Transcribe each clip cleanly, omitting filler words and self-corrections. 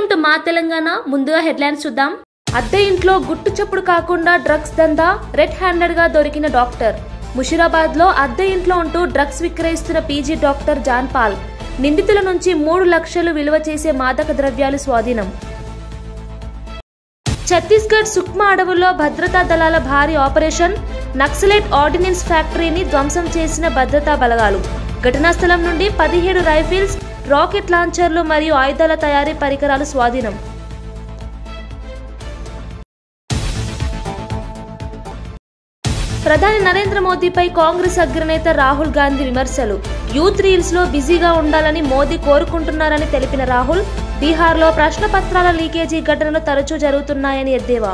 Welcome to మా తెలంగాణ. ముందుగా headlines చూద్దాం. అద్దె ఇంట్లో గుట్టు చప్పుడు కాకుండా డ్రగ్స్ దందా, రెడ్ హ్యాండెడ్ గా దొరికిన డాక్టర్. ముషిరాబాద్ లో అద్దె ఇంట్లో ఉంటూ డ్రగ్స్ విక్రయిస్తున్న పీజీ డాక్టర్ జాన్ పాల్. నిందితుల నుంచి 3 లక్షలు విలువ చేసే మాదక ద్రవ్యాలు స్వాధీనం. ఛత్తీస్గఢ్ సుక్మా అడవుల్లో భద్రతా దళాల భారీ ఆపరేషన్. నక్సలైట్ ఆర్డినెన్స్ ఫ్యాక్టరీని ధ్వంసం చేసిన భద్రతా బలగాలు. ఘటనా స్థలం నుండి 17 రైఫిల్స్, రాకెట్ లాంచర్లు మరియు ఆయుధాల తయారీ పరికరాలు స్వాధీనం. ప్రధాని నరేంద్ర మోదీపై కాంగ్రెస్ అగ్రనేత రాహుల్ గాంధీ విమర్శలు. యూత్ రీల్స్ లో బిజీగా ఉండాలని మోదీ కోరుకుంటున్నారని తెలిపిన రాహుల్, బీహార్లో ప్రశ్నపత్రాల లీకేజీ ఘటనలు తరచూ జరుగుతున్నాయని ఎద్దేవా.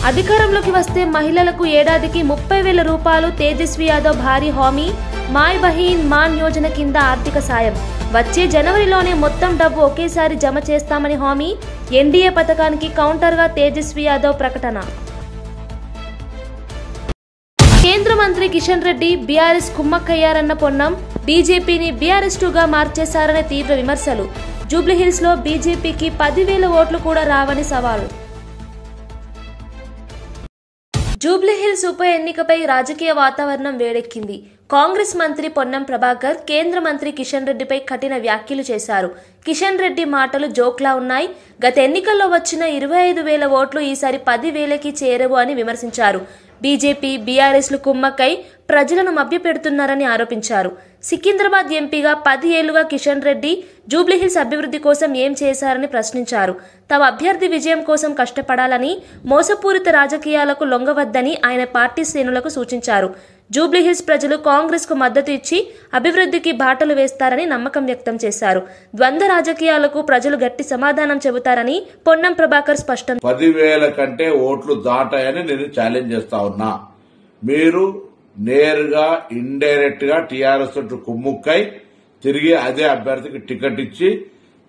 అధికారంలోకి వస్తే మహిళలకు ఏడాదికి 30,000 రూపాయలు తేజస్వి యాదవ్ భారీ హామీ. మాయ్ బహీన్ మాన్ యోజన కింద ఆర్థిక సాయం. వచ్చే జనవరిలోనే మొత్తం డబ్బు ఒకేసారి జమ చేస్తామని హామీ. ఎన్డీఏ పథకానికి కౌంటర్గా తేజస్వి యాదవ్ ప్రకటన. కేంద్ర మంత్రి కిషన్ రెడ్డి బీఆర్ఎస్ కుమ్మక్కయ్యారన్న పొన్నం. బీజేపీని బీఆర్ఎస్-2గా మార్చేశారనే తీవ్ర విమర్శలు. జూబ్లీహిల్స్ లో బీజేపీకి 10,000 ఓట్లు కూడా రావని సవాల్. జూబ్లీహిల్స్ ఉప ఎన్నికపై రాజకీయ వాతావరణం వేడెక్కింది. కాంగ్రెస్ మంత్రి పొన్నం ప్రభాకర్ కేంద్ర మంత్రి కిషన్ రెడ్డిపై కఠిన వ్యాఖ్యలు చేశారు. కిషన్ రెడ్డి మాటలు జోక్లా ఉన్నాయి. గత ఎన్నికల్లో వచ్చిన 25,000 ఓట్లు ఈసారి 10,000కి చేరవు అని విమర్శించారు. బీజేపీ, బీఆర్ఎస్లు కుమ్మక్కై ప్రజలను మభ్యపెడుతున్నారని ఆరోపించారు. సికింద్రాబాద్ ఎంపీగా 10 ఏళ్లుగా కిషన్ రెడ్డి జూబ్లీహిల్స్ అభివృద్ధి కోసం ఏం చేశారని ప్రశ్నించారు. తమ అభ్యర్థి విజయం కోసం కష్టపడాలని, మోసపూరిత రాజకీయాలకు లొంగవద్దని ఆయన పార్టీ శ్రేణులకు సూచించారు. జూబ్లీహిల్స్ ప్రజలు కాంగ్రెస్ కు మద్దతు ఇచ్చి అభివృద్ధికి బాటలు వేస్తారని నమ్మకం వ్యక్తం చేశారు. ద్వంద్వ రాజకీయాలకు ప్రజలు గట్టి సమాధానం చెబుతారని పొన్నం ప్రభాకర్ స్పష్టం. 10,000 కంటే ఓట్లు దాటాయని నేను ఛాలెంజ్ చేస్తా ఉన్నా. మీరు నేరుగా ఇండైరెక్ట్ గా టీఆర్ఎస్ తోటి కుమ్ముక్కై తిరిగి అదే అభ్యర్థికి టికెట్ ఇచ్చి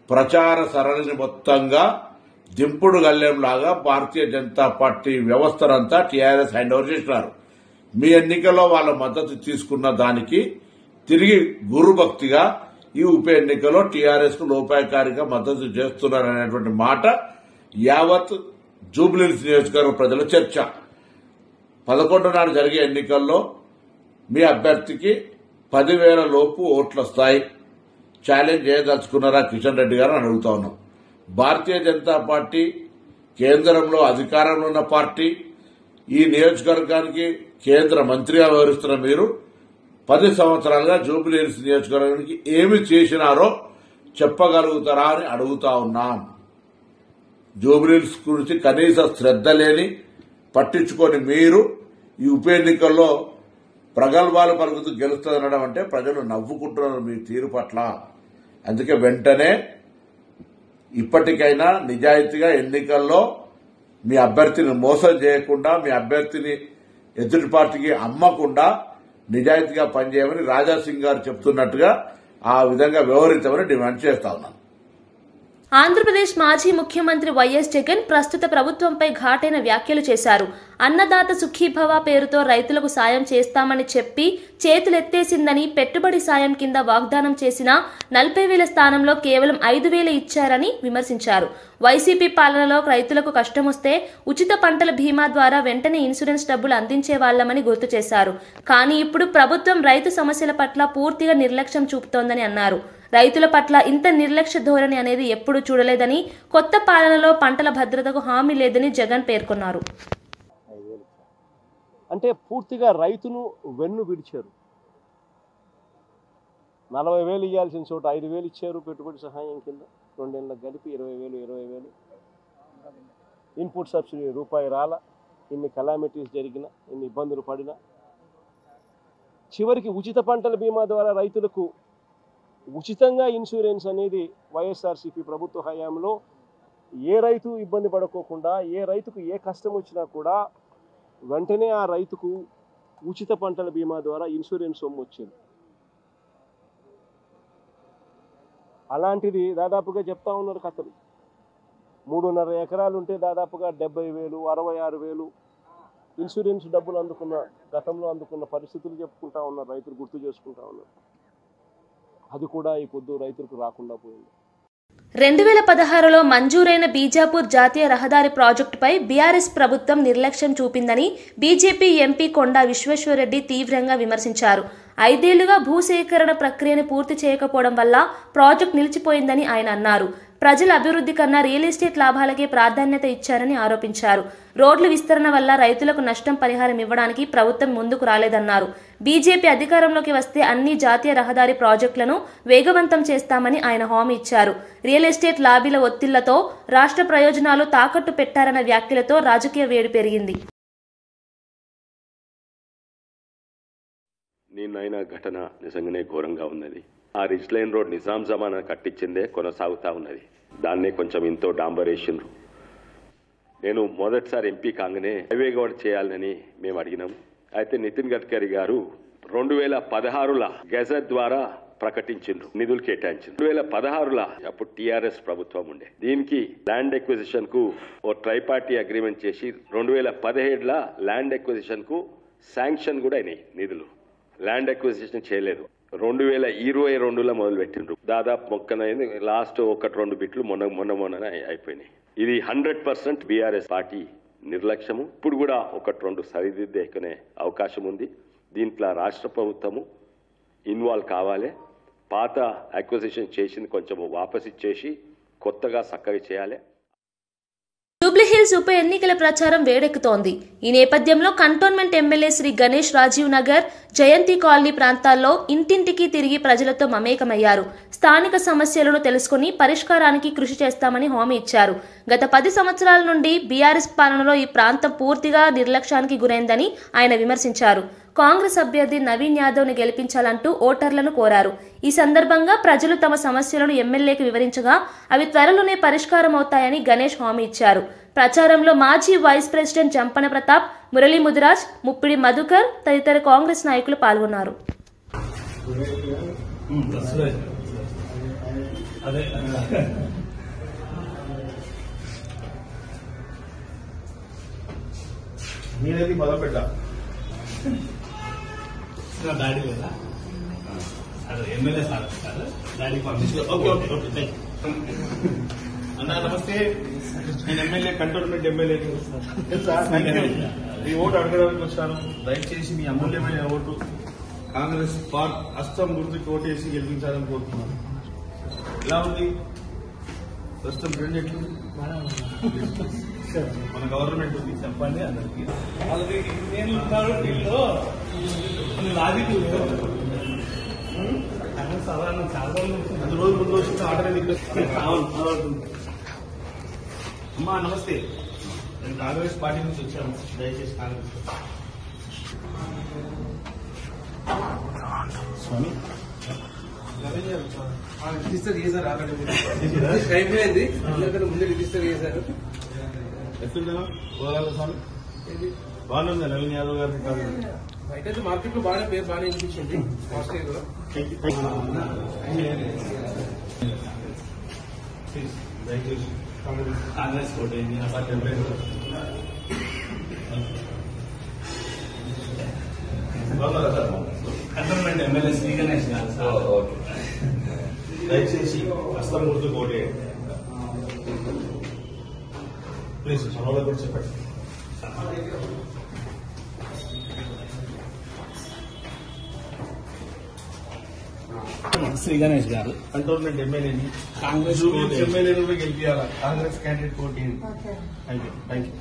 ప్రచార సరళిని మొత్తంగా దింపుడు గల్లెంలాగా భారతీయ జనతా పార్టీ వ్యవస్థనంతా టీఆర్ఎస్ హ్యాండ్ ఓవర్ చేసినారు. మీ ఎన్నికల్లో వాళ్ళ మద్దతు తీసుకున్న దానికి తిరిగి గురుభక్తిగా ఈ ఉప ఎన్నికలో టీఆర్ఎస్ కు లోపాయకారిగా మద్దతు చేస్తున్నారనేటువంటి మాట యావత్ జూబ్లీహిల్స్ నియోజకవర్గ ప్రజల చర్చ. 11 నాడు జరిగే ఎన్నికల్లో మీ అభ్యర్థికి 10,000 లోపు ఓట్లు వస్తాయి. ఛాలెంజ్ చేయదలుచుకున్నారా కిషన్ రెడ్డి గారు అని అడుగుతా ఉన్నాం. భారతీయ జనతా పార్టీ కేంద్రంలో అధికారంలో ఉన్న పార్టీ. ఈ నియోజకవర్గానికి కేంద్ర మంత్రిగా వ్యవహరిస్తున్న మీరు 10 సంవత్సరాలుగా జూబ్లీహిల్స్ నియోజకవర్గానికి ఏమి చేసినారో చెప్పగలుగుతారా అని అడుగుతా ఉన్నాం. జూబ్లీహిల్స్ గురించి కనీస శ్రద్ధ లేని, పట్టించుకొని మీరు ఈ ఉప ఎన్నికల్లో ప్రగల్భాలు పలుకుతూ గెలుస్తుందనడం అంటే ప్రజలు నవ్వుకుంటున్నారు మీ తీరు పట్ల. అందుకే వెంటనే ఇప్పటికైనా నిజాయితీగా ఎన్నికల్లో మీ అభ్యర్థిని మోసం చేయకుండా, మీ అభ్యర్థిని ఎదుటి పార్టీకి అమ్మకుండా నిజాయితీగా పనిచేయమని రాజాసింగ్ గారు చెప్తున్నట్టుగా ఆ విధంగా వ్యవహరించమని డిమాండ్ చేస్తా ఉన్నాను. ఆంధ్రప్రదేశ్ మాజీ ముఖ్యమంత్రి వైఎస్ జగన్ ప్రస్తుత ప్రభుత్వంపై ఘాటైన వ్యాఖ్యలు చేశారు. అన్నదాత సుఖీభవ పేరుతో రైతులకు సాయం చేస్తామని చెప్పి చేతులెత్తేసిందని, పెట్టుబడి సాయం కింద వాగ్దానం చేసిన 40,000 స్థానంలో కేవలం 5,000 ఇచ్చారని విమర్శించారు. వైసీపీ పాలనలో రైతులకు కష్టమొస్తే ఉచిత పంటల బీమా ద్వారా వెంటనే ఇన్సూరెన్స్ డబ్బులు అందించేవాళ్లమని గుర్తు చేశారు. కానీ ఇప్పుడు ప్రభుత్వం రైతు సమస్యల పట్ల పూర్తిగా నిర్లక్ష్యం చూపుతోందని అన్నారు. రైతుల పట్ల ఇంత నిర్లక్ష్య ధోరణి అనేది ఎప్పుడూ చూడలేదని, కొత్త పాలనలో పంటల భద్రతకు హామీ లేదని జగన్ పేర్కొన్నారు. అంటే పూర్తిగా రైతును వెన్ను విడిచారు. 40,000 ఇవ్వాల్సిన చోట 5,000 ఇచ్చారు పెట్టుబడి సహాయం కింద. 2 ఏళ్ళకి కలిపి 20,000 ఇన్పుట్ సబ్సిడీ రూపాయి రాల. ఇన్ని కలామిటీస్ జరిగిన, ఇన్ని ఇబ్బందులు పడినా చివరికి ఉచిత పంటల బీమా ద్వారా రైతులకు ఉచితంగా ఇన్సూరెన్స్ అనేది వైఎస్ఆర్సీపీ ప్రభుత్వ హయాంలో ఏ రైతు ఇబ్బంది పడుకోకుండా, ఏ రైతుకు ఏ కష్టం వచ్చినా కూడా వెంటనే ఆ రైతుకు ఉచిత పంటల బీమా ద్వారా ఇన్సూరెన్స్ సొమ్ము వచ్చింది. అలాంటిది దాదాపుగా చెప్తా ఉన్నారు కథలు. 3.5 ఎకరాలు ఉంటే దాదాపుగా 70,000, 66,000 ఇన్సూరెన్స్ డబ్బులు గతంలో అందుకున్న పరిస్థితులు చెప్పుకుంటా ఉన్నారు, రైతులు గుర్తు చేసుకుంటా ఉన్నారు. అది కూడా ఈ పొద్దు రైతులకు రాకుండా పోయింది. 2016లో మంజూరైన బీజాపూర్ జాతీయ రహదారి ప్రాజెక్టుపై బీఆర్ఎస్ ప్రభుత్వం నిర్లక్ష్యం చూపిందని బీజేపీ ఎంపీ కొండా విశ్వేశ్వరరెడ్డి తీవ్రంగా విమర్శించారు. 5 ఏళ్లుగా భూసేకరణ ప్రక్రియను పూర్తి చేయకపోవడం వల్ల ప్రాజెక్టు నిలిచిపోయిందని ఆయన అన్నారు. ప్రజల అభివృద్ధి కన్నా రియల్ ఎస్టేట్ లాభాలకే ప్రాధాన్యత ఇచ్చారని ఆరోపించారు. రోడ్ల విస్తరణ వల్ల రైతులకు నష్టం పరిహారం ఇవ్వడానికి ప్రభుత్వం ముందుకు రాలేదన్నారు. బీజేపీ అధికారంలోకి వస్తే అన్ని జాతీయ రహదారి ప్రాజెక్టులను వేగవంతం చేస్తామని ఆయన హామీ ఇచ్చారు. రియల్ ఎస్టేట్ లాబీల ఒత్తిళ్లతో రాష్ట్ర ప్రయోజనాలు తాకట్టు పెట్టారన్న వ్యాఖ్యలతో రాజకీయ వేడి పెరిగింది. నిన్నైన ఘటన నిజంగానే ఘోరంగా ఉన్నది. ఆ రిచ్ లైన్ రోడ్ నిజాం జమానా కట్టించిందే కొనసాగుతా ఉన్నది. దాన్నే కొంచెం ఇంతో డాంబరేషన్లు. నేను మొదటిసారి ఎంపీ కాగానే హైవే కూడా చేయాలని మేము అడిగినాం. అయితే నితిన్ గడ్కరీ గారు 2016లో గెజెట్ ద్వారా ప్రకటించిండ్రు, నిధులు కేటాయించింది. 2016లో అప్పుడు టీఆర్ఎస్ ప్రభుత్వం ఉండే. దీనికి ల్యాండ్ ఎక్విజిషన్ కు ఓ ట్రైపార్టీ అగ్రిమెంట్ చేసి 2017లో ల్యాండ్ ఎక్విజిషన్ కు శాంక్షన్ కూడా అయినాయి నిధులు. ల్యాండ్ ఎక్విజిషన్ చేయలేదు. 2022లో మొదలు పెట్టిండ్రు. దాదాపు మొక్కనైంది. లాస్ట్ 1-2 బిట్లు మొన్న అయిపోయినాయి. ఇది 100% బీఆర్ఎస్ పార్టీ నిర్లక్ష్యము. ఇప్పుడు కూడా 1-2 సరిదిద్దే అవకాశం ఉంది. దీంట్లో రాష్ట్ర ప్రభుత్వము ఇన్వాల్వ్ కావాలి. పాత అక్విజిషన్ చేసింది కొంచెం వాపసు ఇచ్చేసి కొత్తగా చక్కగా చేయాలి. జూబ్లీహిల్స్ ఉప ఎన్నికల ప్రచారం వేడెక్కుతోంది. ఈ నేపథ్యంలో కంటోన్మెంట్ ఎమ్మెల్యే శ్రీ గణేష్ రాజీవ్ నగర్, జయంతి కాలనీ ప్రాంతాల్లో ఇంటింటికి తిరిగి ప్రజలతో మమేకమయ్యారు. స్థానిక సమస్యలను తెలుసుకుని పరిష్కారానికి కృషి చేస్తామని హామీ ఇచ్చారు. గత 10 సంవత్సరాల నుండి బీఆర్ఎస్ పాలనలో ఈ ప్రాంతం పూర్తిగా నిర్లక్ష్యానికి గురైందని ఆయన విమర్శించారు. కాంగ్రెస్ అభ్యర్థి నవీన్ యాదవ్ ని గెలిపించాలంటూ ఓటర్లను కోరారు. ఈ సందర్భంగా ప్రజలు తమ సమస్యలను ఎమ్మెల్యేకి వివరించగా అవి త్వరలోనే పరిష్కారం అవుతాయని గణేష్ హామీ ఇచ్చారు. ప్రచారంలో మాజీ వైస్ ప్రెసిడెంట్ జంపన ప్రతాప్, మురళీ ముదిరాజ్, ముప్పిడి మధుకర్ తదితర కాంగ్రెస్ నాయకులు పాల్గొన్నారు. డాడీ లేదా అదే ఎమ్మెల్యే సార్ డాడీ అన్నా నమస్తే. నేను ఎమ్మెల్యే కంటోన్మెంట్ ఎమ్మెల్యే ఈ ఓటు అడగడానికి వచ్చాను. దయచేసి మీ అమూల్యమైన ఓటు కాంగ్రెస్ అస్తం గుర్తుకి ఓటేసి గెలిపించాలని కోరుతున్నాను. ఎలా ఉంది ప్రస్తుతం ట్రెండ్ ఎట్లు? మన గవర్నమెంట్ ఉంది చెప్పండి అందరికి. వాళ్ళకి నేను దీనిలో రాజకీయ సాధారణ చాలా రోజు ముందు వచ్చిన ఆర్డర్. అమ్మా నమస్తే, నేను కాంగ్రెస్ పార్టీ నుంచి వచ్చాను. దయచేసి కాంగ్రెస్ స్వామి రిజిస్టర్ చేశారు. ఆల్రెడీ ముందు రిజిస్టర్ చేశారు. ఎట్లుందా స్వామి? బాగుంది నవీన్ యాదవ్ గారి బయట మార్కెట్ లో బాగానే పేరు బాగానే వినిపించింది. దయచేసి కాంగ్రెస్ కోట కంటోన్మెంట్ ఎమ్మెల్యే శ్రీ గణేష్ గారు సార్, దయచేసి హస్తం గుర్తు కోటే ప్లీజ్ సభలో కూడా చెప్పండి. శ్రీ గణేష్ గారు కంటోన్మెంట్ ఎమ్మెల్యేని కాంగ్రెస్ ఎమ్మెల్యేని గెలిపించాలా? కాంగ్రెస్ క్యాండిడేట్ పోటీ. Thank you.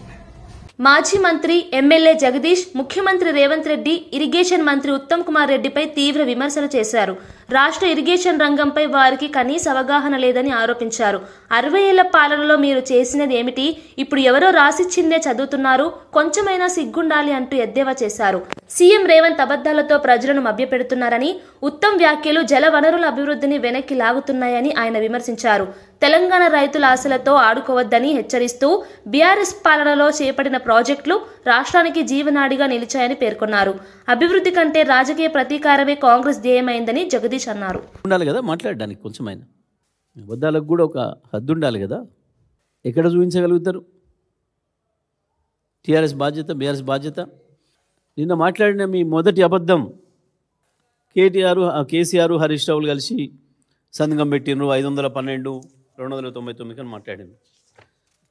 మాజీ మంత్రి ఎమ్మెల్యే జగదీష్ ముఖ్యమంత్రి రేవంత్ రెడ్డి, ఇరిగేషన్ మంత్రి ఉత్తమ్ కుమార్ రెడ్డిపై తీవ్ర విమర్శలు చేశారు. రాష్ట్ర ఇరిగేషన్ రంగంపై వారికి కనీస అవగాహన లేదని ఆరోపించారు. 60 ఏళ్ల పాలనలో మీరు చేసినది ఏమిటి? ఇప్పుడు ఎవరో రాసిచ్చిందే చదువుతున్నారు, కొంచెమైనా సిగ్గుండాలి అంటూ ఎద్దేవా చేశారు. సీఎం రేవంత్ అబద్దాలతో ప్రజలను మభ్యపెడుతున్నారని, ఉత్తమ్ వ్యాఖ్యలు జల వనరుల అభివృద్ధిని వెనక్కి లాగుతున్నాయని ఆయన విమర్శించారు. తెలంగాణ రైతుల ఆశలతో ఆడుకోవద్దని హెచ్చరిస్తూ బీఆర్ఎస్ పాలనలో చేపట్టిన ప్రాజెక్టులు రాష్ట్రానికి జీవనాడిగా నిలిచాయని పేర్కొన్నారు. అభివృద్ధి కంటే రాజకీయ ప్రతీకారమే కాంగ్రెస్ ధ్యేయమైందని జగదీష్ అన్నారు. ఉండాలి కదా మాట్లాడడానికి, కొంచెమైనా అబద్ధాలకు కూడా ఒక హద్దు ఉండాలి కదా. ఎక్కడ చూపించగలుగుతారు? టీఆర్ఎస్ బాధ్యత, బీఆర్ఎస్ బాధ్యత. నిన్న మాట్లాడిన మీ మొదటి అబద్ధం కేసీఆర్ హరీష్ రావులు కలిసి సంతకం పెట్టిండ్రు 512 299 అని మాట్లాడింది.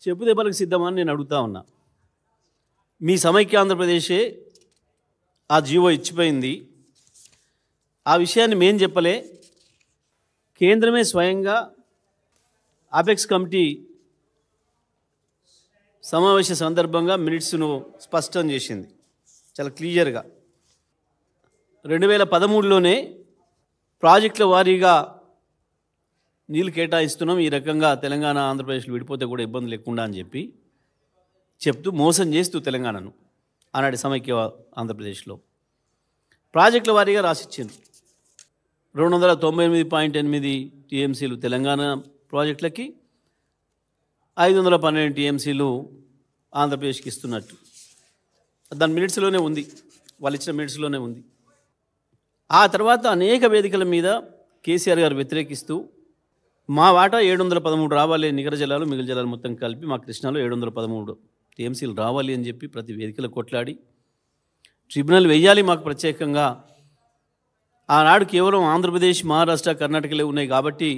చెప్పు దెబ్బలకు సిద్ధమని నేను అడుగుతా ఉన్నా. మీ సమైక్య ఆంధ్రప్రదేశే ఆ జీవో ఇచ్చిపోయింది. ఆ విషయాన్ని మేం చెప్పలే, కేంద్రమే స్వయంగా అపెక్స్ కమిటీ సమావేశ సందర్భంగా మినిట్స్ను స్పష్టం చేసింది చాలా క్లియర్గా. 2013లోనే ప్రాజెక్టుల వారీగా నీళ్ళు కేటాయిస్తున్నాం, ఈ రకంగా తెలంగాణ ఆంధ్రప్రదేశ్లో విడిపోతే కూడా ఇబ్బంది లేకుండా అని చెప్పి చెప్తూ మోసం చేస్తూ తెలంగాణను ఆనాటి సమైక్య ఆంధ్రప్రదేశ్లో ప్రాజెక్టుల వారీగా రాసిచ్చింది. 298.8 టీఎంసీలు తెలంగాణ ప్రాజెక్టులకి, 512 టీఎంసీలు ఆంధ్రప్రదేశ్కి ఇస్తున్నట్టు దాని మినిట్స్లోనే ఉంది, వాళ్ళు ఇచ్చిన మినిట్స్లోనే ఉంది. ఆ తర్వాత అనేక వేదికల మీద కేసీఆర్ గారు వ్యతిరేకిస్తూ మా వాటా 713 రావాలి, నిగర జలాలు మిగిలిన జలాలు మొత్తం కలిపి మా కృష్ణాలో 713 టీఎంసీలు రావాలి అని చెప్పి ప్రతి వేదికలో కొట్లాడి ట్రిబ్యునల్ వెయ్యాలి మాకు ప్రత్యేకంగా. ఆనాడు కేవలం ఆంధ్రప్రదేశ్, మహారాష్ట్ర, కర్ణాటకలే ఉన్నాయి కాబట్టి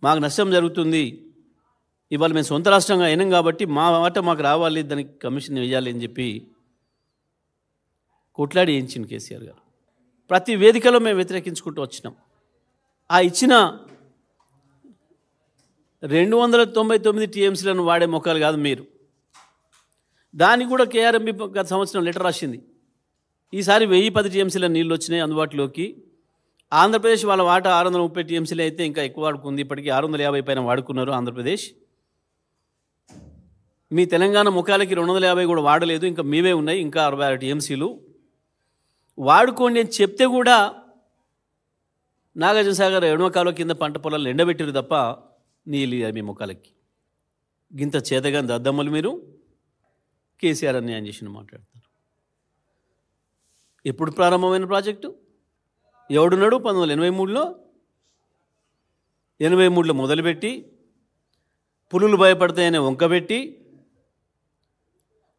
మాకు నష్టం జరుగుతుంది, ఇవాళ మేము సొంత రాష్ట్రంగా అయినాం కాబట్టి మా వాటా మాకు రావాలి, దానికి కమిషన్ వేయాలి అని చెప్పి కొట్లాడి వేయించింది కేసీఆర్ గారు. ప్రతి వేదికలో మేము వ్యతిరేకించుకుంటూ వచ్చినాం. ఆ ఇచ్చిన 299 టీఎంసీలను వాడే మొక్కలు కాదు మీరు. దానికి కూడా కేఆర్ఎంబి గత సంవత్సరం లెటర్ రాసింది. ఈసారి 1010 టీఎంసీల నీళ్ళు వచ్చినాయి అందుబాటులోకి. ఆంధ్రప్రదేశ్ వాళ్ళ వాటా 630 టీఎంసీలు అయితే ఇంకా ఎక్కువ వాడుకుంది, ఇప్పటికీ 650 పైన వాడుకున్నారు ఆంధ్రప్రదేశ్. మీ తెలంగాణ ముఖాలకి 250 కూడా వాడలేదు, ఇంకా మీవే ఉన్నాయి ఇంకా 66 టీఎంసీలు వాడుకోండి అని చెప్తే కూడా నాగార్జునసాగర్ ఎడమ కాలువ కింద పంట పొలాలు ఎండబెట్టారు తప్ప నీళ్ళు మీ ముఖాలకి. గింత చేతగా దద్దమ్మలు మీరు కేసీఆర్ అన్యాయం చేసిన మాట్లాడతారు. ఎప్పుడు ప్రారంభమైన ప్రాజెక్టు ఎవడున్నాడు? 1983లో 83లో మొదలుపెట్టి పులులు భయపడతాయనే వంకబెట్టి,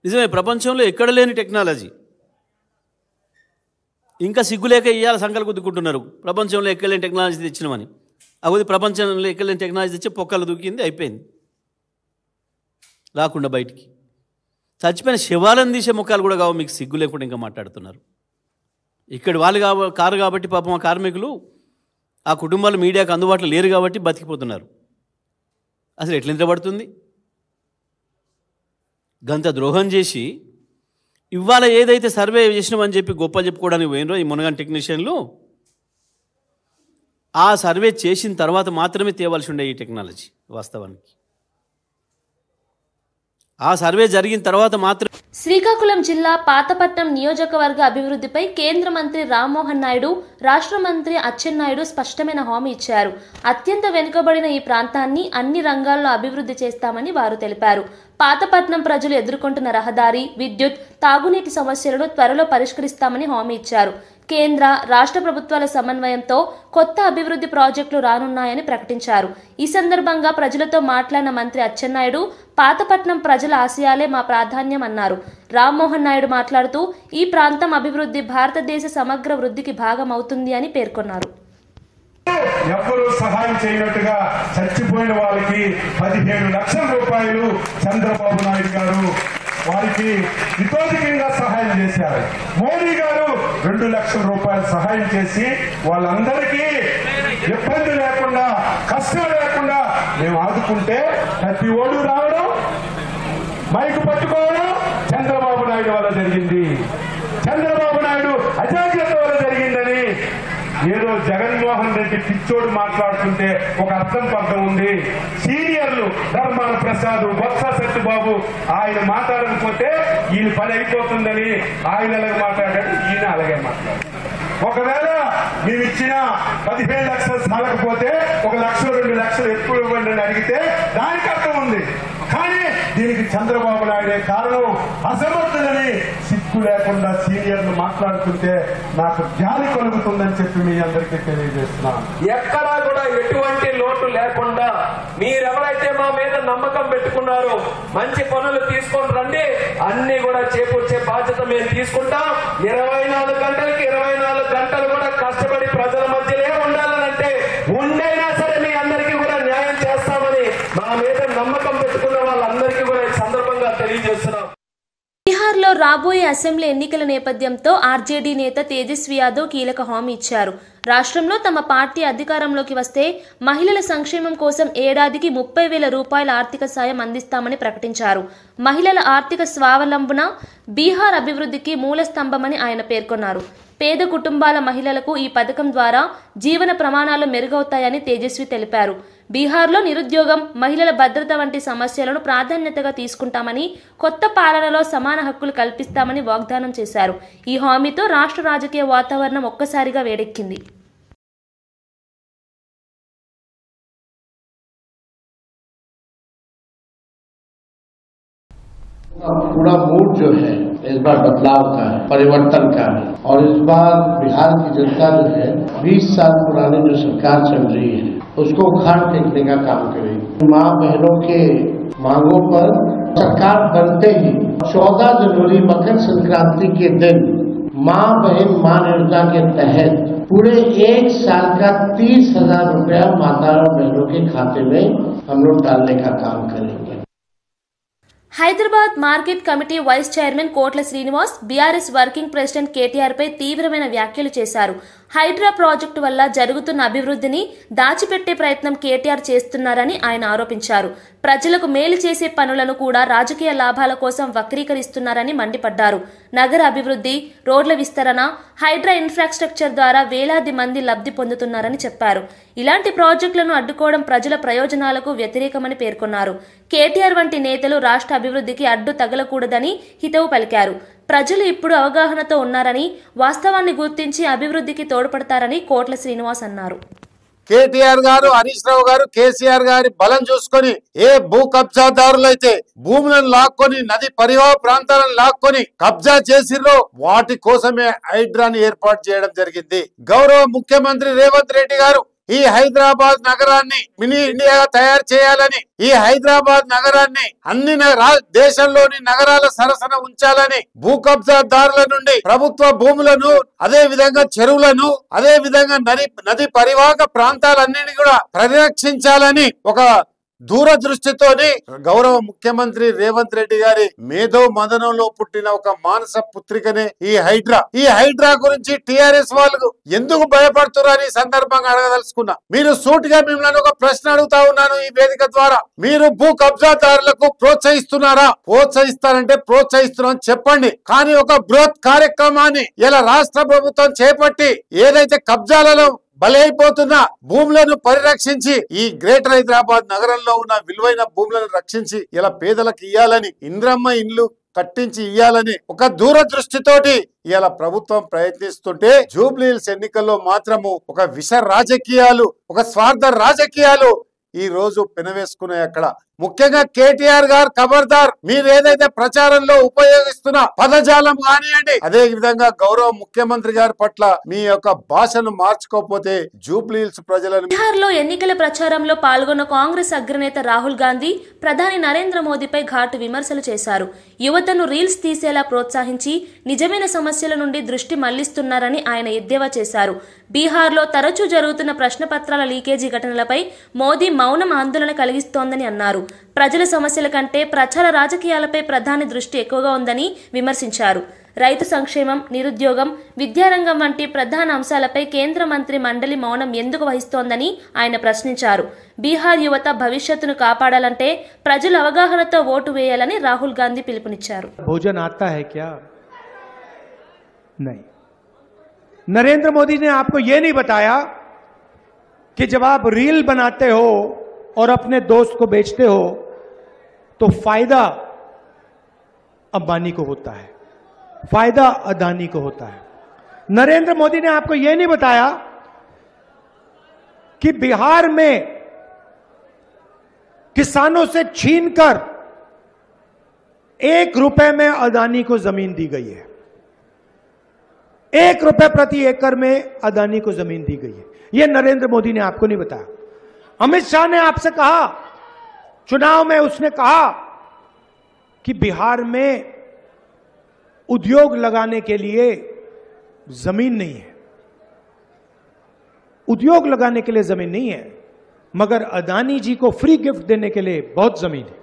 నిజమే ప్రపంచంలో ఎక్కడ లేని టెక్నాలజీ, ఇంకా సిగ్గులేక ఇయ్యాల సంకలు గుద్దుకుంటున్నారు ప్రపంచంలో ఎక్కలేని టెక్నాలజీ తెచ్చినామని. అవి ప్రపంచంలో ఎక్కలేని టెక్నాలజీ తెచ్చి పొక్కలు దూకింది, అయిపోయింది, రాకుండా బయటికి. చచ్చిపోయిన శవాలను తీసే ముఖాలు కూడా కావు, మీకు సిగ్గు లేకుండా ఇంకా మాట్లాడుతున్నారు. ఇక్కడి వాళ్ళు కారు కాబట్టి పాపం ఆ కార్మికులు, ఆ కుటుంబాలు మీడియాకు అందుబాటులో లేరు కాబట్టి బతికిపోతున్నారు. అసలు ఎట్లా నిద్రపడుతుంది? గంత ద్రోహం చేసి ఇవాళ ఏదైతే సర్వే చేసినామని చెప్పి గొప్పలు చెప్పుకోవడానికి పోయినరో ఈ మునగాని టెక్నీషియన్లు, ఆ సర్వే చేసిన తర్వాత మాత్రమే తేవాల్సి ఉండే ఈ టెక్నాలజీ. వాస్తవానికి ఆ సర్వే జరిగిన తర్వాత మాత్రం. శ్రీకాకుళం జిల్లా పాతపట్నం నియోజకవర్గ అభివృద్ధిపై కేంద్ర మంత్రి రామ్మోహన్ నాయుడు, రాష్ట్ర మంత్రి అచ్చెన్నాయుడు స్పష్టమైన హామీ ఇచ్చారు. అత్యంత వెనుకబడిన ఈ ప్రాంతాన్ని అన్ని రంగాల్లో అభివృద్ధి చేస్తామని వారు తెలిపారు. పాతపట్నం ప్రజలు ఎదుర్కొంటున్న రహదారి, విద్యుత్, తాగునీటి సమస్యలను త్వరలో పరిష్కరిస్తామని హామీ ఇచ్చారు. కేంద్ర, రాష్ట్ర ప్రభుత్వాల సమన్వయంతో కొత్త అభివృద్ధి ప్రాజెక్టులు రానున్నాయని ప్రకటించారు. ఈ సందర్భంగా ప్రజలతో మాట్లాడిన మంత్రి అచ్చెన్నాయుడు, పాతపట్నం ప్రజల ఆశయాలే మా ప్రాధాన్యం అన్నారు. రామ్మోహన్ నాయుడు మాట్లాడుతూ ఈ ప్రాంతం అభివృద్ధి భారతదేశ సమగ్ర వృద్ధికి భాగం అవుతుంది అని పేర్కొన్నారు. ఎవరు సహాయం చేయనట్టుగా చచ్చిపోయిన వాళ్ళకి 17 లక్షల రూపాయలు చంద్రబాబు నాయుడు గారు వారికి ఇతోధికంగా సహాయం చేశారు. మోడీ గారు 2 లక్షల రూపాయలు సహాయం చేసి వాళ్ళందరికీ ఇబ్బంది లేకుండా, కష్టం లేకుండా మేము ఆదుకుంటే ప్రతి ఓడు రావడం, మైకు పట్టుకోవడం చంద్రబాబు నాయుడు వల్ల జరిగింది. చంద్రబాబు నాయుడు అజాగ్రత్త వల్ల జరిగిందని ఏదో జగన్మోహన్ రెడ్డి పిచ్చోడు మాట్లాడుతుంటే ఒక అర్థం ఉంది. సీనియర్లు ధర్మాన ప్రసాద్, బొత్స సత్యబాబు ఆయన మాట్లాడకపోతే ఈయన పని అయిపోతుందని ఆయన అలాగే మాట్లాడాడు, ఈయన అలాగే మాట్లాడారు. ఒకవేళ మేము ఇచ్చిన 15 లక్షలు చాలకపోతే 1 లక్ష 2 లక్షలు ఎక్కువ ఇవ్వండి అని అడిగితే దానికి అర్థం ఉంది. కానీ దీనికి చంద్రబాబు నాయుడే కారణం, అసమర్థులని సిగ్గు సిగ్గు లేకుండా సీనియర్లు మాట్లాడుతుంటే నాకు జాలి కలుగుతుందని చెప్పి మీ అందరికీ తెలియజేస్తున్నాను. ఎక్కడా కూడా ఎటువంటి లోటు లేకుండా మీరెవరైతే మా మీద నమ్మకం పెట్టుకున్నారో మంచి పనులు తీసుకొని రండి, అన్ని కూడా చేకూర్చే బాధ్యత మేము తీసుకుంటాం. 24 గంటలకి 24 గంటలు కూడా కష్టపడి ప్రజల మధ్యలో ఉండాలనంటే ఉండైనా సరే మీ అందరికీ కూడా న్యాయం చేస్తామని మా మీద నమ్మకం పెట్టుకున్న వాళ్ళందరికీ కూడా ఈ సందర్భంగా తెలియజేస్తున్నాం. బీహార్లో రాబోయే అసెంబ్లీ ఎన్నికల నేపథ్యంతో ఆర్జేడీ నేత తేజస్వి యాదవ్ కీలక హామీ ఇచ్చారు. రాష్ట్రంలో తమ పార్టీ అధికారంలోకి వస్తే మహిళల సంక్షేమం కోసం ఏడాదికి 30,000 రూపాయల ఆర్థిక సాయం అందిస్తామని ప్రకటించారు. మహిళల ఆర్థిక స్వావలంబన బీహార్ అభివృద్ధికి మూల స్తంభమని ఆయన పేర్కొన్నారు. పేద కుటుంబాల మహిళలకు ఈ పథకం ద్వారా జీవన ప్రమాణాలు మెరుగవుతాయని తేజస్వి తెలిపారు. బీహార్లో నిరుద్యోగం, మహిళల భద్రత వంటి సమస్యలను ప్రాధాన్యతగా తీసుకుంటామని, కొత్త పాలనలో సమాన హక్కులు కల్పిస్తామని వాగ్దానం చేశారు. ఈ హామీతో రాష్ట్ర రాజకీయ వాతావరణం ఒక్కసారిగా వేడెక్కింది. पूरा मूड जो है इस बार बदलाव का है, परिवर्तन का है। और इस बार बिहार की जनता जो है 20 साल पुरानी जो सरकार चल रही है उसको उखाड़ फेंकने का काम करेगी। माँ बहनों के मांगों पर सरकार बनते ही 14 जनवरी मकर संक्रांति के दिन माँ बहन मान योजना के तहत पूरे 1 साल का 30,000 रुपया माता और बहनों के खाते में हम लोग डालने का काम करेंगे. Hyderabad market committee vice chairman Kotla Srinivas BRS working president KTR పై తీవ్రమైన వ్యాఖ్యలు చేశారు. హైడ్రా ప్రాజెక్టు వల్ల జరుగుతున్న అభివృద్ధిని దాచిపెట్టే ప్రయత్నం కేటీఆర్ చేస్తున్నారని ఆయన ఆరోపించారు. ప్రజలకు మేలు చేసే పనులను కూడా రాజకీయ లాభాల కోసం వక్రీకరిస్తున్నారని మండిపడ్డారు. నగర అభివృద్ధి, రోడ్ల విస్తరణ, హైడ్రా ఇన్ఫ్రాస్ట్రక్చర్ ద్వారా వేలాది మంది లబ్ధి పొందుతున్నారని చెప్పారు. ఇలాంటి ప్రాజెక్టులను అడ్డుకోవడం ప్రజల ప్రయోజనాలకు వ్యతిరేకమని పేర్కొన్నారు. కేటీఆర్ వంటి నేతలు రాష్ట్ర అభివృద్ధికి అడ్డు తగలకూడదని హితవు పలికారు. ప్రజలు ఇప్పుడు అవగాహనతో ఉన్నారని, వాస్తవాన్ని గుర్తించి అభివృద్ధికి తోడ్పడతారని కోట్ల శ్రీనివాస్ అన్నారు. కేటీఆర్ గారు, హరీష్ రావు గారు, కేసీఆర్ గారి బలం చూసుకొని ఏ భూ కబ్జాదారులైతే భూములను లాక్కొని నది పరివాహ ప్రాంతాలను లాక్కొని కబ్జా చేసిర్రో వాటి కోసమే హైడ్రాని ఏర్పాటు చేయడం జరిగింది. గౌరవ ముఖ్యమంత్రి రేవంత్ రెడ్డి గారు ఈ హైదరాబాద్ నగరాన్ని మినీ ఇండియాగా తయారు చేయాలని, ఈ హైదరాబాద్ నగరాన్ని అన్ని దేశంలోని నగరాల సరసన ఉంచాలని, భూ కబ్జాదారుల నుండి ప్రభుత్వ భూములను, అదే విధంగా చెరువులను, అదే విధంగా నది పరివాహక ప్రాంతాలన్నింటినీ కూడా పరిరక్షించాలని ఒక దూరదృష్టితోని గౌరవ ముఖ్యమంత్రి రేవంత్ రెడ్డి గారి మేధో మదనంలో పుట్టిన ఒక మానస పుత్రికనే ఈ హైడ్రా. ఈ హైడ్రా గురించి టిఆర్ఎస్ వాళ్ళు ఎందుకు భయపడుతున్నారని సందర్భంగా అడగదలుచుకున్నా. మీరు సూటిగా మిమ్మల్ని ఒక ప్రశ్న అడుగుతా ఉన్నాను ఈ వేదిక ద్వారా. మీరు భూ కబ్జాదారులకు ప్రోత్సహిస్తున్నారా? ప్రోత్సహిస్తారంటే ప్రోత్సహిస్తున్నారని చెప్పండి. కానీ ఒక బృహత్ కార్యక్రమాన్ని ఇలా రాష్ట్ర ప్రభుత్వం చేపట్టి ఏదైతే కబ్జాలలో బలైపోతున్న భూములను పరిరక్షించి ఈ గ్రేటర్ హైదరాబాద్ నగరంలో ఉన్న విలువైన భూములను రక్షించి ఇలా పేదలకు ఇయ్యాలని, ఇంద్రమ్మ ఇండ్లు కట్టించి ఇయ్యాలని ఒక దూరదృష్టితోటి ఇలా ప్రభుత్వం ప్రయత్నిస్తుంటే జూబ్లీ హిల్స్ ఎన్నికల్లో మాత్రము ఒక విష రాజకీయాలు, ఒక స్వార్థ రాజకీయాలు ఈ రోజు పెనవేసుకున్నాయి. అక్కడ ముఖ్యంగా కేటీఆర్ గారు ఖబర్దార్, మీరు ఏదైతే ప్రచారంలో ఉపయోగిస్తున్న పదజాలం కానివ్వండి, అదే విధంగా గౌరవ ముఖ్యమంత్రి గారి పట్ల మీ యొక్క భాషను మార్చుకోకపోతే జూబ్లీ హిల్స్ ప్రజలను. బీహార్లో ఎన్నికల ప్రచారంలో పాల్గొన్న కాంగ్రెస్ అగ్రనేత రాహుల్ గాంధీ ప్రధాని నరేంద్ర మోదీపై ఘాటు విమర్శలు చేశారు. యువతను రీల్స్ తీసేలా ప్రోత్సహించి నిజమైన సమస్యల నుండి దృష్టి మళ్లిస్తున్నారని ఆయన ఎద్దేవా చేశారు. బీహార్లో తరచూ జరుగుతున్న ప్రశ్నపత్రాల లీకేజీ ఘటనలపై మోదీ మౌనం ఆందోళన కలిగిస్తోందని అన్నారు. ప్రజల సమస్యల కంటే ప్రచార రాజకీయాలపై ప్రధాని దృష్టి ఎక్కువగా ఉందని విమర్శించారు. రైతు సంక్షేమం, నిరుద్యోగం, విద్యారంగం వంటి ప్రధాన అంశాలపై కేంద్ర మంత్రి మండలి మౌనం ఎందుకు వహిస్తోందని ఆయన ప్రశ్నించారు. బీహార్ యువత భవిష్యత్తును కాపాడాలంటే ప్రజలు అవగాహనతో ఓటు వేయాలని రాహుల్ గాంధీ పిలుపునిచ్చారు. భోజన్ आता है क्या? नहीं. नरेंद्र मोदी ने आपको यह नहीं बताया कि जब आप रील बनाते हो और अपने दोस्त को बेचते हो तो फायदा अंबानी को होता है, फायदा अदानी को होता है. नरेंद्र मोदी ने आपको यह नहीं बताया कि बिहार में किसानों से छीनकर 1 रुपए में अदानी को जमीन दी गई है. ₹1 प्रति एकड़ में अदानी को जमीन दी गई है। यह नरेंद्र मोदी ने आपको नहीं बताया। अमित शाह ने आपसे कहा, चुनाव में उसने कहा कि बिहार में उद्योग लगाने के लिए जमीन नहीं है, उद्योग लगाने के लिए जमीन नहीं है, मगर अदानी जी को फ्री गिफ्ट देने के लिए बहुत जमीन है।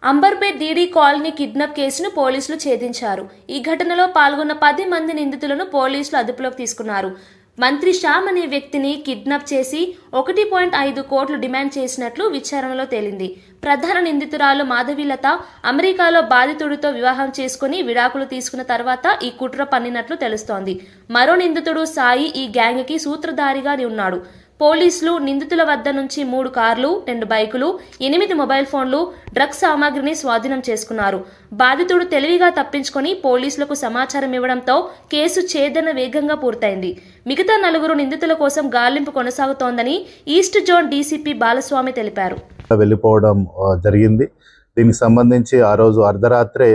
అంబర్పేట్ డీడీ కాలనీ కిడ్నాప్ కేసును పోలీసులు ఛేదించారు. ఈ ఘటనలో పాల్గొన్న 10 మంది నిందితులను పోలీసులు అదుపులోకి తీసుకున్నారు. మంత్రి శ్యామ్ అనే వ్యక్తిని కిడ్నాప్ చేసి 1.5 కోట్లు డిమాండ్ చేసినట్లు విచారణలో తేలింది. ప్రధాన నిందితురాలు మాధవీలత అమెరికాలో బాధితుడితో వివాహం చేసుకుని విడాకులు తీసుకున్న తర్వాత ఈ కుట్ర పన్నినట్లు తెలుస్తోంది. మరో నిందితుడు సాయి ఈ గ్యాంగ్కి సూత్రధారిగా ఉన్నాడు. పోలీసులు నిందితుల వద్ద నుంచి 3 కార్లు, 2 బైకులు, 8 మొబైల్ ఫోన్లు, డ్రగ్స్ సామాగ్రిని స్వాధీనం చేసుకున్నారు. బాధితుడు తెలివిగా తప్పించుకొని పోలీసులకు సమాచారం ఇవ్వడంతో కేసు ఛేదన వేగంగా పూర్తయింది. మిగతా 4 నిందితుల కోసం గాలింపు కొనసాగుతోందని ఈస్ట్ జోన్ డీసీపీ బాలస్వామి తెలిపారు. వెళ్ళిపోవడం జరిగింది. దీనికి సంబంధించి ఆ రోజు అర్ధరాత్రే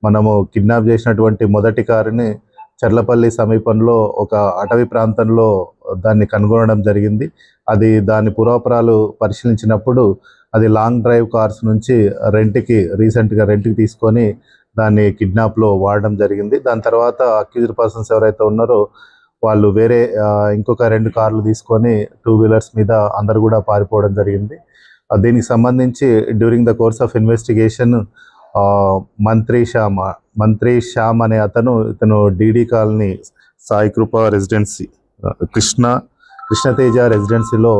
మనము కిడ్నాప్ చేసినటువంటి మొదటి కారుని చర్లపల్లి సమీపంలో ఒక అటవీ ప్రాంతంలో దాన్ని కనుగొనడం జరిగింది. అది దాని పూర్వాపరాలు పరిశీలించినప్పుడు అది లాంగ్ డ్రైవ్ కార్స్ నుంచి రీసెంట్గా రెంట్కి తీసుకొని దాన్ని కిడ్నాప్లో వాడడం జరిగింది. దాని తర్వాత అక్యూజ్డ్ పర్సన్స్ ఎవరైతే ఉన్నారో వాళ్ళు వేరే ఇంకొక 2 కార్లు తీసుకొని 2 వీలర్స్ మీద అందరు కూడా పారిపోవడం జరిగింది. దీనికి సంబంధించి during the course of investigation మంత్రి శ్యామ్ అనే ఇతను డీడీ కాలనీ సాయి కృప రెసిడెన్సీ కృష్ణతేజ రెసిడెన్సీలో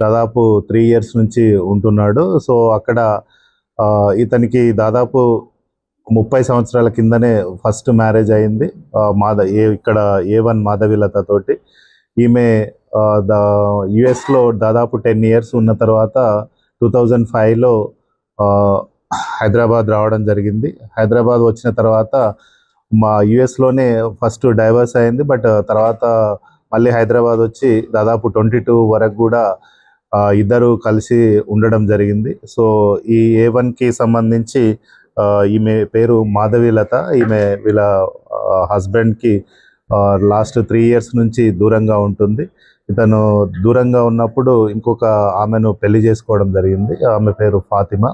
దాదాపు 3 years నుంచి ఉంటున్నాడు. సో అక్కడ ఇతనికి దాదాపు 30 సంవత్సరాల కిందనే ఫస్ట్ మ్యారేజ్ అయింది ఇక్కడ A1 మాధవీలత తోటి. ఈమె యుఎస్లో దాదాపు 10 years ఉన్న తర్వాత 2005లో హైదరాబాద్ రావడం జరిగింది. హైదరాబాద్ వచ్చిన తర్వాత మా యుఎస్లోనే ఫస్ట్ డైవర్స్ అయింది. బట్ తర్వాత మళ్ళీ హైదరాబాద్ వచ్చి దాదాపు 22 వరకు కూడా ఇద్దరు కలిసి ఉండడం జరిగింది. సో ఈ A1కి సంబంధించి ఈమె పేరు మాధవీలత. ఈమె వీళ్ళ హస్బెండ్కి లాస్ట్ 3 years నుంచి దూరంగా ఉంటుంది. ఇతను దూరంగా ఉన్నప్పుడు ఇంకొక ఆమెను పెళ్లి చేసుకోవడం జరిగింది. ఆమె పేరు ఫాతిమా.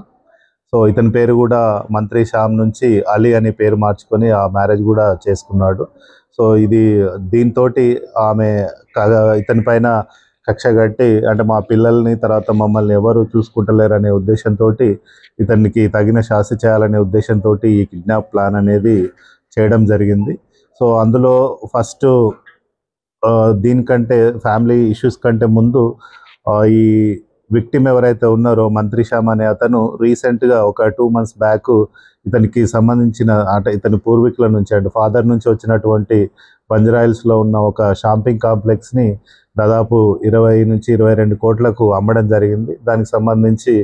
సో ఇతని పేరు కూడా మంత్రి శ్యామ్ నుంచి అలీ అని పేరు మార్చుకొని ఆ మ్యారేజ్ కూడా చేసుకున్నాడు. సో దీంతో ఆమె ఇతని పైన కక్ష కట్టి, అంటే మా పిల్లల్ని తర్వాత మమ్మల్ని ఎవరు చూసుకుంటలేరు అనే ఉద్దేశంతో ఇతనికి తగిన శాస్తి చేయాలనే ఉద్దేశంతో ఈ కిడ్నాప్ ప్లాన్ అనేది చేయడం జరిగింది. సో అందులో ఫస్ట్ దీనికంటే ఫ్యామిలీ ఇష్యూస్ కంటే ముందు ఈ విక్టిమ్ ఎవరైతే ఉన్నారో మంత్రి శ్యామ్ అనే అతను రీసెంట్గా ఒక 2 months బ్యాక్ ఇతనికి సంబంధించిన అంటే ఇతని పూర్వీకుల నుంచి అంటే ఫాదర్ నుంచి వచ్చినటువంటి బంజరాయిల్స్లో ఉన్న ఒక షాపింగ్ కాంప్లెక్స్ని దాదాపు 20 నుంచి 22 కోట్లకు అమ్మడం జరిగింది. దానికి సంబంధించి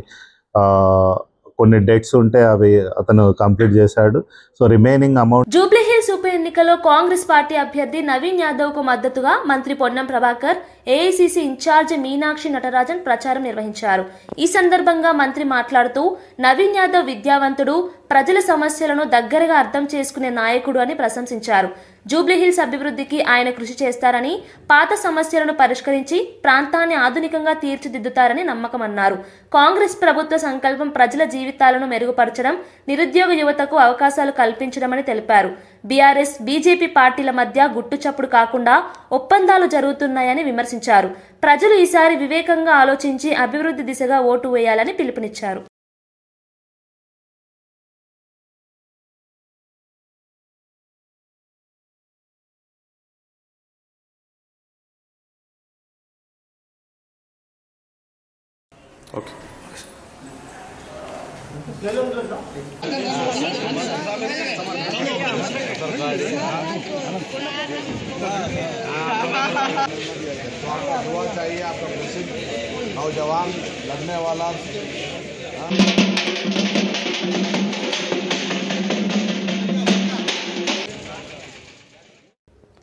కొన్ని డెట్స్ ఉంటే అవి అతను కంప్లీట్ చేశాడు. So remaining amount. జూబ్లీహిల్స్ ఉప ఎన్నికలో కాంగ్రెస్ పార్టీ అభ్యర్థి నవీన్ యాదవ్ కు మద్దతుగా మంత్రి పొన్నం ప్రభాకర్, ఏఐసిసి ఇన్ఛార్జ్ మీనాక్షి నటరాజన్ ప్రచారం నిర్వహించారు. ఈ సందర్భంగా మంత్రి మాట్లాడుతూ నవీన్ యాదవ్ విద్యావంతుడు, ప్రజల సమస్యలను దగ్గరగా అర్థం చేసుకునే నాయకుడు అని ప్రశంసించారు. జూబ్లీహిల్స్ అభివృద్ధికి ఆయన కృషి చేస్తారని, పాత సమస్యలను పరిష్కరించి ప్రాంతాన్ని ఆధునికంగా తీర్చిదిద్దుతారని నమ్మకమన్నారు. కాంగ్రెస్ ప్రభుత్వ సంకల్పం ప్రజల జీవితాలను మెరుగుపరచడం, నిరుద్యోగ యువతకు అవకాశాలు కల్పించడమని తెలిపారు. బీఆర్ఎస్, బీజేపీ పార్టీల మధ్య గుట్టుచప్పుడు కాకుండా ఒప్పందాలు జరుగుతున్నాయని విమర్శించారు. ప్రజలు ఈసారి వివేకంగా ఆలోచించి అభివృద్ధి దిశగా ఓటు వేయాలని పిలుపునిచ్చారు. ఓకే. चाहिए आपका प्रसिद्ध नौजवान लड़ने वाला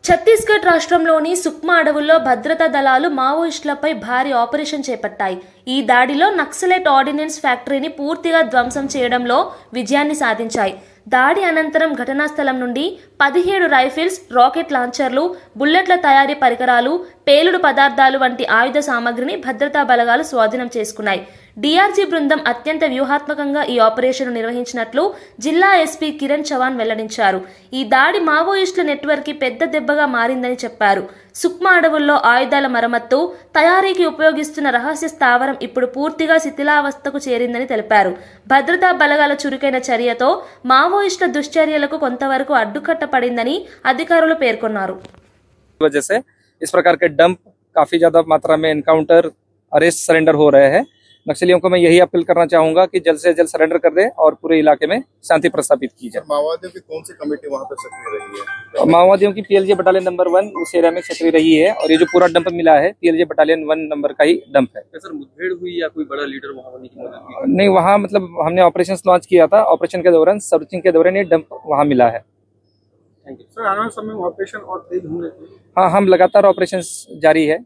ఛత్తీస్గఢ్ రాష్ట్రంలోని సుక్మా అడవుల్లో భద్రతా దళాలు మావోయిస్టులపై భారీ ఆపరేషన్ చేపట్టాయి. ఈ దాడిలో నక్సలైట్ ఆర్డినెన్స్ ఫ్యాక్టరీని పూర్తిగా ధ్వంసం చేయడంలో విజయాన్ని సాధించాయి. దాడి అనంతరం ఘటనా స్థలం నుండి 17 రైఫిల్స్, రాకెట్ లాంచర్లు, బుల్లెట్ల తయారీ పరికరాలు, పేలుడు పదార్థాలు వంటి ఆయుధ సామగ్రిని భద్రతా బలగాలు స్వాధీనం చేసుకున్నాయి. డీఆర్జీ బృందం అత్యంత వ్యూహాత్మకంగా ఈ ఆపరేషన్ నిర్వహించినట్లు జిల్లా ఎస్పీ కిరణ్ చవాన్ వెల్లడించారు. ఈ దాడి మావోయిస్టుల నెట్వర్క్కి పెద్ద దెబ్బగా మారిందని చెప్పారు. సుక్మా అడవుల్లో ఆయుధాల మరమ్మత్తు, తయారీకి ఉపయోగిస్తున్న రహస్య స్థావరం ఇప్పుడు పూర్తిగా శిథిలావస్థకు చేరిందని తెలిపారు. భద్రతా బలగాల చురుకైన చర్యతో మావోయిస్టుల దుశ్చర్యలకు కొంతవరకు అడ్డుకట్ట పడిందని అధికారులు పేర్కొన్నారు. वजह से इस प्रकार के डंप काफी ज्यादा मात्रा में एनकाउंटर, अरेस्ट, सरेंडर हो रहे हैं। नक्सलियों को मैं यही अपील करना चाहूंगा कि जल्द से जल्द सरेंडर कर दे और पूरे इलाके में शांति प्रस्थापित की जाए। माओवादियों की कौन सी कमेटी वहाँ पर सक्रिय रही है? माओवादियों की PLJ बटालियन नंबर 1 उस एरिया में सक्रिय रही है और ये जो पूरा डंप मिला है PLJ बटालियन 1 नंबर का ही डंप है। सर मुठभेड़ हुई या कोई बड़ा लीडर वहाँ होने की मदद की? नहीं, वहाँ मतलब हमने ऑपरेशन लॉन्च किया था। ऑपरेशन के दौरान, सर्चिंग के दौरान ये डंप वहाँ मिला है। सर आने वाले समय में ऑपरेशन और तेज होने की? हाँ, हम लगातार ऑपरेशन जारी है।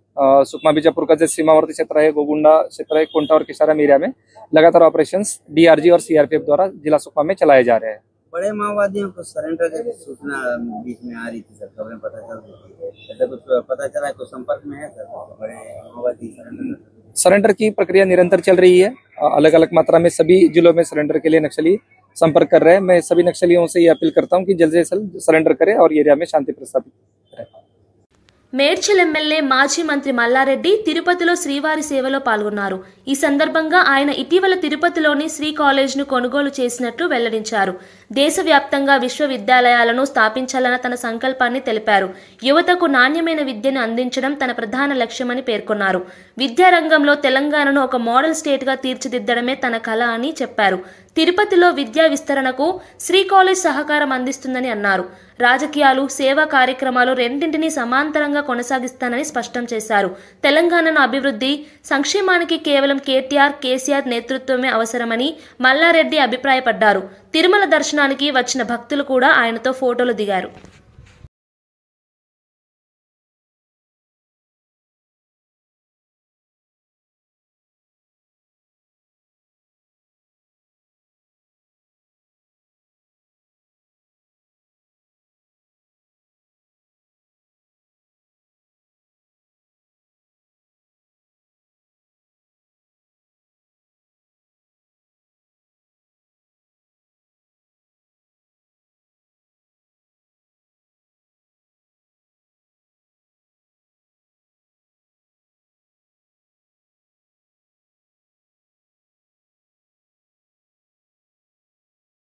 सुकमा बीजापुर का जो सीमावर्ती क्षेत्र है, गोगुंडा क्षेत्र है, कोंटा और किसाराम एरिया में लगातार ऑपरेशन DRG और CRPF द्वारा जिला सुकमा में चलाए जा रहे हैं। बड़े माओवादियों को सरेंडर की सूचना बीच में आ रही थी सर, खबरें पता चल रही थी, ऐसा कुछ पता चला है? कुछ संपर्क में है सर बड़े माओवादी सरेंडर की प्रक्रिया निरंतर चल रही है। अलग अलग मात्रा में सभी जिलों में सरेंडर के लिए नक्सली संपर्क कर रहे हैं। मैं सभी नक्सलियों से ये अपील करता हूं कि जल्द से जल्द सरेंडर करें और एरिया में शांति प्रस्थापित करें। మేడ్చల్ ఎమ్మెల్యే మాజీ మంత్రి మల్లారెడ్డి తిరుపతిలో శ్రీవారి సేవలో పాల్గొన్నారు. ఈ సందర్భంగా ఆయన ఇటీవల తిరుపతిలోని శ్రీ కాలేజ్ను కొనుగోలు చేసినట్లు వెల్లడించారు. దేశవ్యాప్తంగా విశ్వవిద్యాలయాలను స్థాపించాలన్న తన సంకల్పాన్ని తెలిపారు. యువతకు నాణ్యమైన విద్యను అందించడం తన ప్రధాన లక్ష్యమని పేర్కొన్నారు. విద్యారంగంలో తెలంగాణను ఒక మోడల్ స్టేట్గా తీర్చిదిద్దడమే తన కల అని చెప్పారు. తిరుపతిలో విద్యా విస్తరణకు శ్రీ కాలేజ్ సహకారం అందిస్తుందని అన్నారు. రాజకీయాలు, సేవా కార్యక్రమాలు రెండింటినీ సమాంతరంగా కొనసాగిస్తానని స్పష్టం చేశారు. తెలంగాణను అభివృద్ధి, సంక్షేమానికి కేవలం కేసీఆర్ నేతృత్వమే అవసరమని మల్లారెడ్డి అభిప్రాయపడ్డారు. తిరుమల దర్శనానికి వచ్చిన భక్తులు కూడా ఆయనతో ఫోటోలు దిగారు.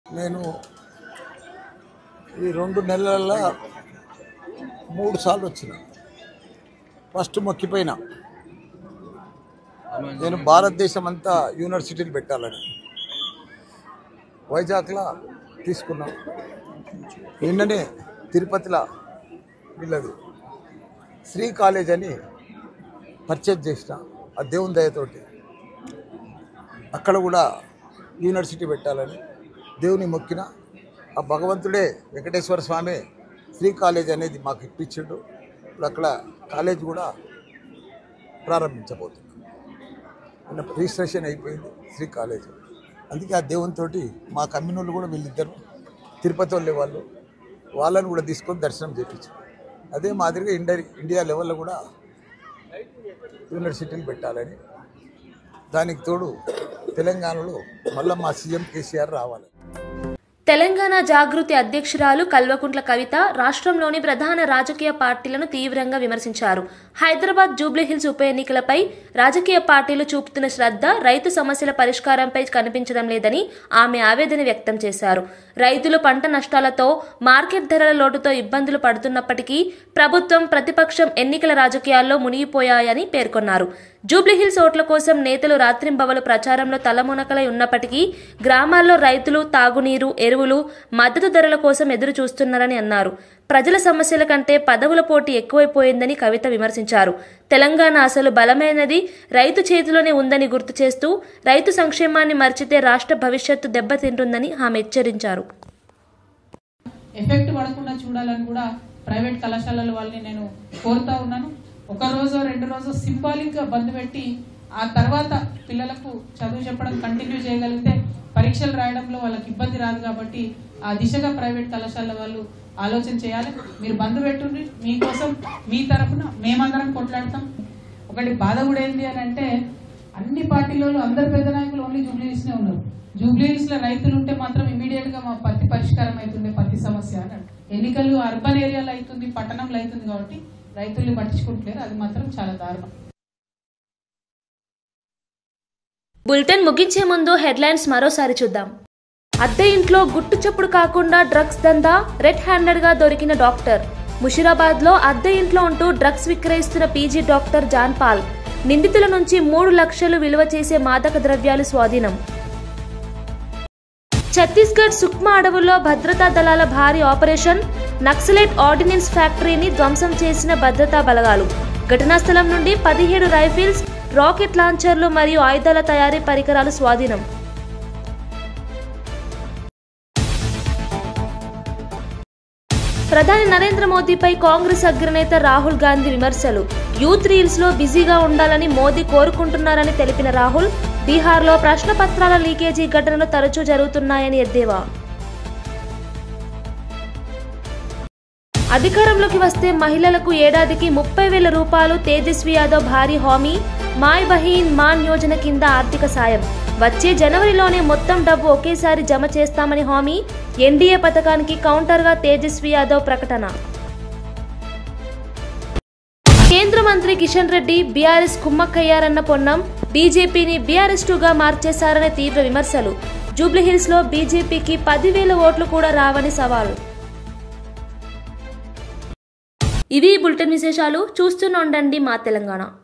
నేను ఈ 2 నెలల్లో 3 సార్లు వచ్చిన. ఫస్ట్ మొక్కిపోయినా నేను భారతదేశం అంతా యూనివర్సిటీలు పెట్టాలని వైజాగ్లో తీసుకున్నా. నిన్ననే తిరుపతిలో వీళ్ళది శ్రీ కాలేజ్ అని పర్చేజ్ చేసిన ఆ దేవుని దయతోటి. అక్కడ కూడా యూనివర్సిటీ పెట్టాలని దేవుని మొక్కిన. ఆ భగవంతుడే వెంకటేశ్వర స్వామి శ్రీ కాలేజ్ అనేది మాకు ఇప్పించాడు. ఇప్పుడు అక్కడ కాలేజ్ కూడా ప్రారంభించబోతుంది. రిజిస్ట్రేషన్ అయిపోయింది శ్రీ కాలేజ్. అందుకే ఆ దేవునితో మా కమ్యూనిటీలు కూడా వీళ్ళిద్దరు తిరుపతి వాళ్ళని కూడా తీసుకొని దర్శనం చేయించారు. అదే మాదిరిగా ఇండియా లెవెల్లో కూడా యూనివర్సిటీలు పెట్టాలని, దానికి తోడు తెలంగాణలో మళ్ళీ మా సీఎం కేసీఆర్ రావాలి. తెలంగాణ జాగృతి అధ్యక్షురాలు కల్వకుంట్ల కవిత రాష్ట్రంలోని ప్రధాన రాజకీయ పార్టీలను తీవ్రంగా విమర్శించారు. హైదరాబాద్ జూబ్లీహిల్స్ ఉప ఎన్నికలపై రాజకీయ పార్టీలు చూపుతున్న శ్రద్ధ రైతు సమస్యల పరిష్కారంపై కనిపించడం లేదని ఆమె ఆవేదన వ్యక్తం చేశారు. రైతులు పంట నష్టాలతో, మార్కెట్ ధరల లోటుతో ఇబ్బందులు పడుతున్నప్పటికీ ప్రభుత్వం, ప్రతిపక్షం ఎన్నికల రాజకీయాల్లో మునిగిపోయాయని పేర్కొన్నారు. జూబ్లీహిల్స్ ఓట్ల కోసం నేతలు రాత్రింబవలు ప్రచారంలో తలమునకలై ఉన్నప్పటికీ గ్రామాల్లో రైతులు తాగునీరు, ఎరువులు, మద్దతు ధరల కోసం ఎదురు చూస్తున్నారని అన్నారు. ప్రజల సమస్యల కంటే పదవుల పోటీ ఎక్కువైపోయిందని కవిత విమర్శించారు. తెలంగాణ అసలు బలమైనది రైతు చేతిలోనే ఉందని గుర్తు చేస్తూ రైతు సంక్షేమాన్ని మర్చితే రాష్ట్ర భవిష్యత్తు దెబ్బతింటుందని ఆమె హెచ్చరించారు. ఎఫెక్ట్ పడకుండా చూడాలని కూడా ప్రైవేట్ కళాశాలల వాళ్ళని నేను కోరుతా ఉన్నాను. 1 రోజు 2 రోజు సింబాలిక్ గా బంద్ పెట్టి ఆ తర్వాత పిల్లలకు చదువు చెప్పడం కంటిన్యూ చేయగలిగితే పరీక్షలు రాయడంలో వాళ్ళకి ఇబ్బంది రాదు. కాబట్టి ఆ దిశగా ప్రైవేట్ కళాశాల వాళ్ళు ఆలోచన చేయాలి. మీరు బంద్ పెట్టుండి మీకోసం మీ తరఫున మేమందరం కొట్లాడతాం. ఒకటి బాధ కూడా ఏంటి అని అంటే అన్ని పార్టీలలో అందరు పెద్ద నాయకులు ఓన్లీ జూబ్లీహిల్స్నే ఉన్నారు. జూబ్లీహిల్స్లో రైతులు ఉంటే మాత్రం ఇమీడియట్ గా మా పత్తి పరిష్కారం అవుతుంది, పత్తి సమస్య అన్నాడు. ఎన్నికలు అర్బన్ ఏరియాలో అవుతుంది, పట్టణంలో అవుతుంది కాబట్టి రైతుల్ని పట్టించుకుంటలేరు. అది మాత్రం చాలా దారుణం. బులెటిన్ ముగించే ముందు హెడ్లైన్స్ మరోసారి చూద్దాం. అద్దె ఇంట్లో గుట్టు చప్పుడు కాకుండా డ్రగ్స్ దందా, రెడ్ హ్యాండెడ్ గా దొరికిన డాక్టర్. ముషిరాబాద్ లో అద్దె ఇంట్లో ఉంటూ డ్రగ్స్ విక్రయిస్తున్న పీజీ డాక్టర్ జాన్ పాల్. నిందితుల నుంచి 3 లక్షలు విలువ చేసే మాదక ద్రవ్యాలు స్వాధీనం. ఛత్తీస్గఢ్ సుక్మా అడవుల్లో భద్రతా దళాల భారీ ఆపరేషన్. నక్సలైట్ ఆర్డినెన్స్ ఫ్యాక్టరీని ధ్వంసం చేసిన భద్రతా బలగాలు. ఘటనా స్థలం నుండి 17 రైఫిల్స్, రాకెట్ లాంచర్లు మరియు ఆయుధాల తయారీ పరికరాలు స్వాధీనం. ప్రధాని నరేంద్ర మోదీపై కాంగ్రెస్ అగ్రనేత రాహుల్ గాంధీ విమర్శలు. యూత్ రీల్స్ లో బిజీగా ఉండాలని మోదీ కోరుకుంటున్నారని తెలిపిన రాహుల్, బీహార్లో ప్రశ్నపత్రాల లీకేజీ ఘటనలు తరచూ జరుగుతున్నాయని ఎద్దేవా. అధికారంలోకి వస్తే మహిళలకు ఏడాదికి 30,000 రూపాయలు తేజస్వి యాదవ్ భారీ హామీ. మాయ్ బహీన్ మాన్ యోజన కింద ఆర్థిక సాయం. వచ్చే జనవరిలోనే మొత్తం డబ్బు ఒకేసారి జమ చేస్తామని హామీ. ఎన్డీఏ పథకానికి కౌంటర్గా తేజస్వి యాదవ్ ప్రకటన. కేంద్ర మంత్రి కిషన్ రెడ్డి బీఆర్ఎస్ కుమ్మక్కయ్యారన్న పొన్నం. బీజేపీని బీఆర్ఎస్ 2గా మార్చేశారనే తీవ్ర విమర్శలు. జూబ్లీహిల్స్ లో బీజేపీకి 10,000 ఓట్లు కూడా రావని సవాల్. ఇవి బులెటిన్ విశేషాలు. చూస్తూనే ఉండండి మా తెలంగాణ.